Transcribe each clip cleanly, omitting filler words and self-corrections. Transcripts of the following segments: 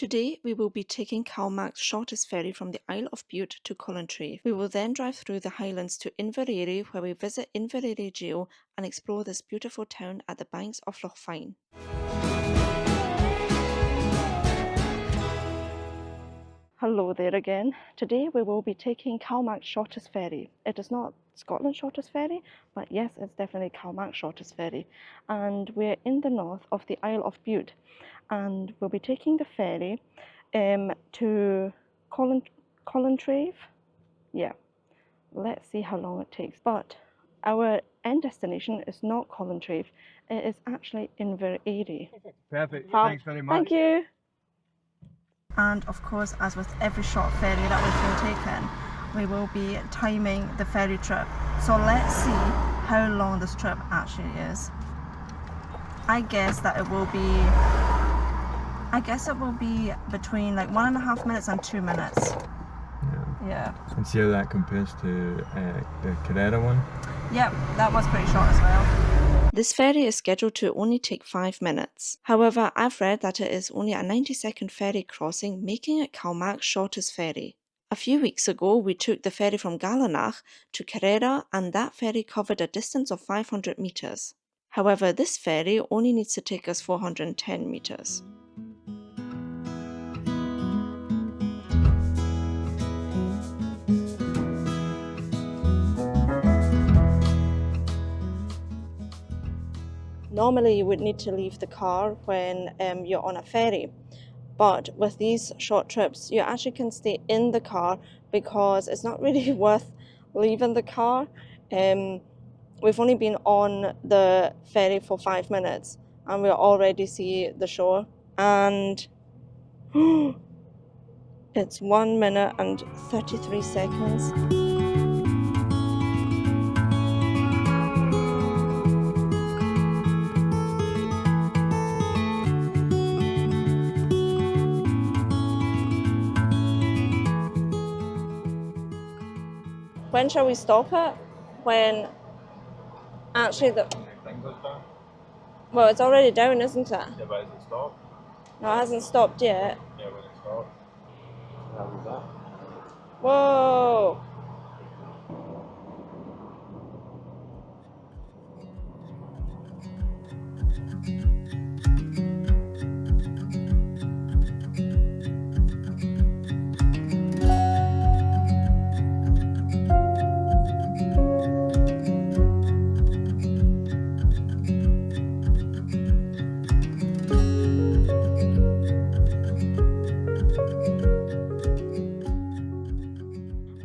Today we will be taking CalMac's shortest ferry from the Isle of Bute to Colintraive. We will then drive through the Highlands to Inveraray, where we visit Inveraray Jail and explore this beautiful town at the banks of Loch Fyne. Hello there again. Today we will be taking CalMac's shortest ferry. It is not Scotland's shortest ferry, but yes, it's definitely CalMac's shortest ferry. And we're in the north of the Isle of Bute, and we'll be taking the ferry to Colintraive. Yeah, let's see how long it takes. But our end destination is not Colintraive, it is actually Inveraray. Perfect, thanks very much. Thank you. And of course, as with every short ferry that we've been taken, we will be timing the ferry trip. So let's see how long this trip actually is. I guess it will be between like 1.5 minutes and 2 minutes. Yeah. And see how that compares to the Carrera one? Yep, that was pretty short as well. This ferry is scheduled to only take 5 minutes. However, I've read that it is only a 90-second ferry crossing, making it CalMac's shortest ferry. A few weeks ago, we took the ferry from Gallenach to Carrera, and that ferry covered a distance of 500 metres. However, this ferry only needs to take us 410 metres. Normally you would need to leave the car when you're on a ferry, but with these short trips you actually can stay in the car because it's not really worth leaving the car. We've only been on the ferry for 5 minutes and we already see the shore, and it's 1 minute and 33 seconds. When shall we stop it? When actually well, it's already down, isn't it? Yeah, but has it stopped? No, it hasn't stopped yet. Yeah, when it stopped. How was that? Whoa!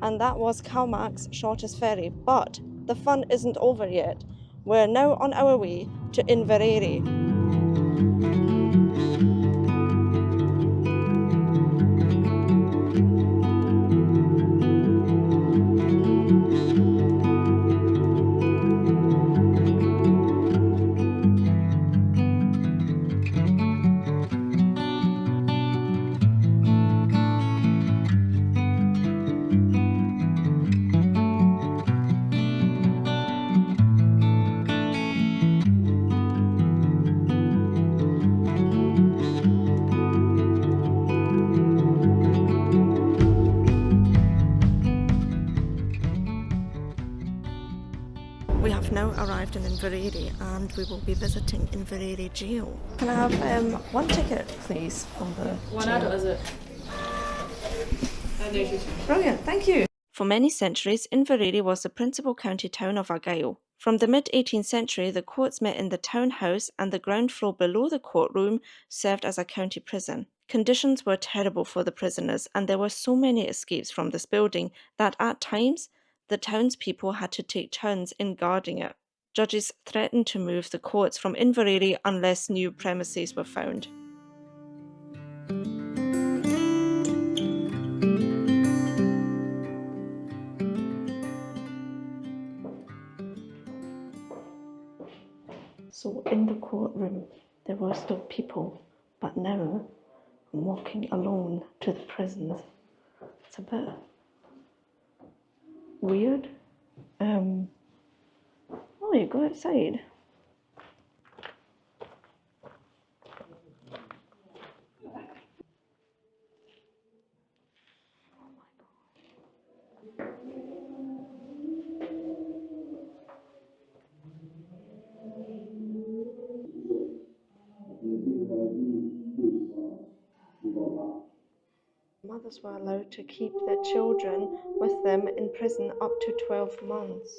And that was CalMac's shortest ferry, but the fun isn't over yet. We're now on our way to Inveraray. We have now arrived in Inveraray and we will be visiting Inveraray Jail. Can I have one ticket, please? For the one jail? adult, is it? There's your Brilliant, thank you. For many centuries, Inveraray was the principal county town of Argyll. From the mid-18th century, the courts met in the town house, and the ground floor below the courtroom served as a county prison. Conditions were terrible for the prisoners, and there were so many escapes from this building that at times the townspeople had to take turns in guarding it. Judges threatened to move the courts from Inveraray unless new premises were found. So in the courtroom there were still people, but now I'm walking alone to the prisons. It's a bit weird. Oh, you go outside. mothers were allowed to keep their children with them in prison up to 12 months.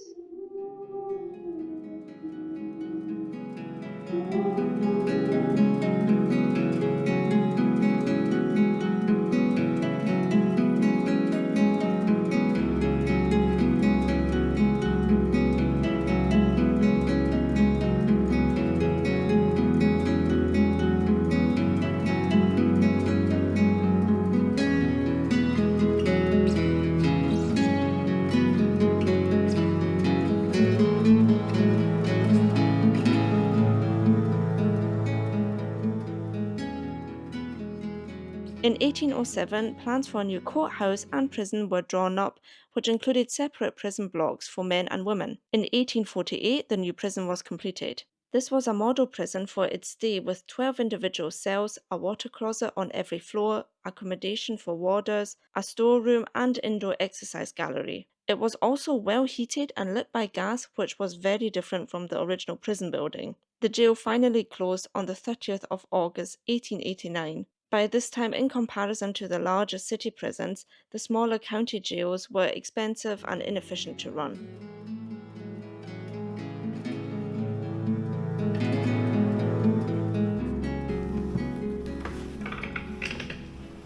In 1807, plans for a new courthouse and prison were drawn up, which included separate prison blocks for men and women. In 1848, the new prison was completed. This was a model prison for its day with 12 individual cells, a water closet on every floor, accommodation for warders, a storeroom and indoor exercise gallery. It was also well heated and lit by gas, which was very different from the original prison building. The jail finally closed on the 30th of August 1889. By this time, in comparison to the larger city prisons, the smaller county jails were expensive and inefficient to run.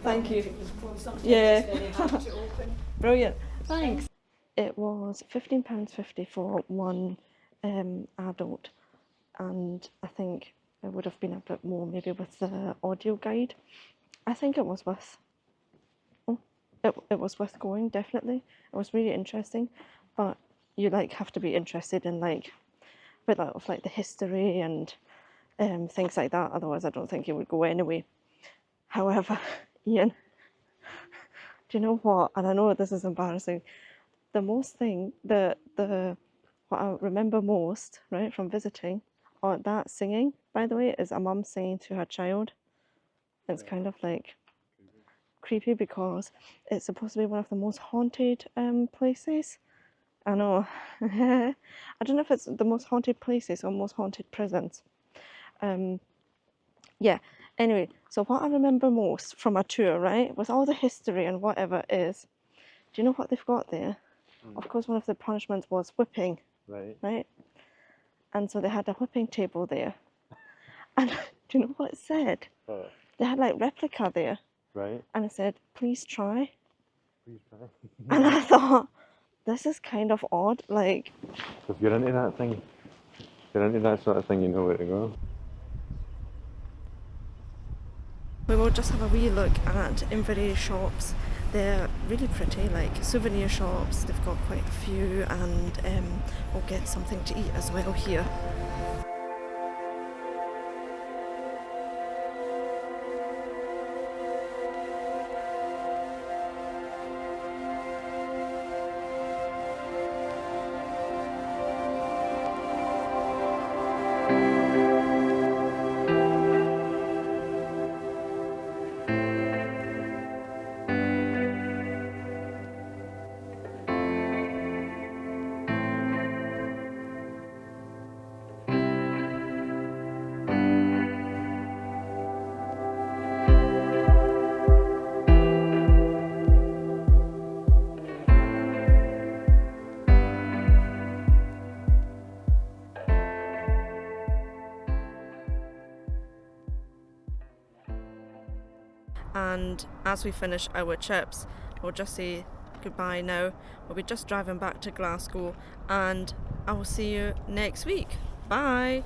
Thank you. Yeah. Brilliant. Thanks. It was £15.50 for one adult, and I think it would have been a bit more maybe with the audio guide. I think it was worth it was worth going, definitely. It was really interesting, but you have to be interested in a bit of the history and things like that, otherwise I don't think you would go anyway. However, Ian, do you know what? And I know this is embarrassing. What I remember most, right, from visiting, or that singing, by the way, is a mum singing to her child. It's kind of creepy because it's supposed to be one of the most haunted places. I know. I don't know if it's the most haunted places or most haunted prisons. Yeah. Anyway, so what I remember most from a tour, right, with all the history and whatever is, do you know what they've got there? Of course, one of the punishments was whipping. Right? And so they had a whipping table there. And do you know what it said? They had replica there. Right. And it said, please try. Please try. And I thought, this is kind of odd. If you're into that thing, if you're into that sort of thing, you know where to go. We will just have a wee look at Inveraray shops. They're really pretty, souvenir shops. They've got quite a few, and we'll get something to eat as well here. And as we finish our trips, we'll just say goodbye now. We'll be just driving back to Glasgow, and I will see you next week. Bye!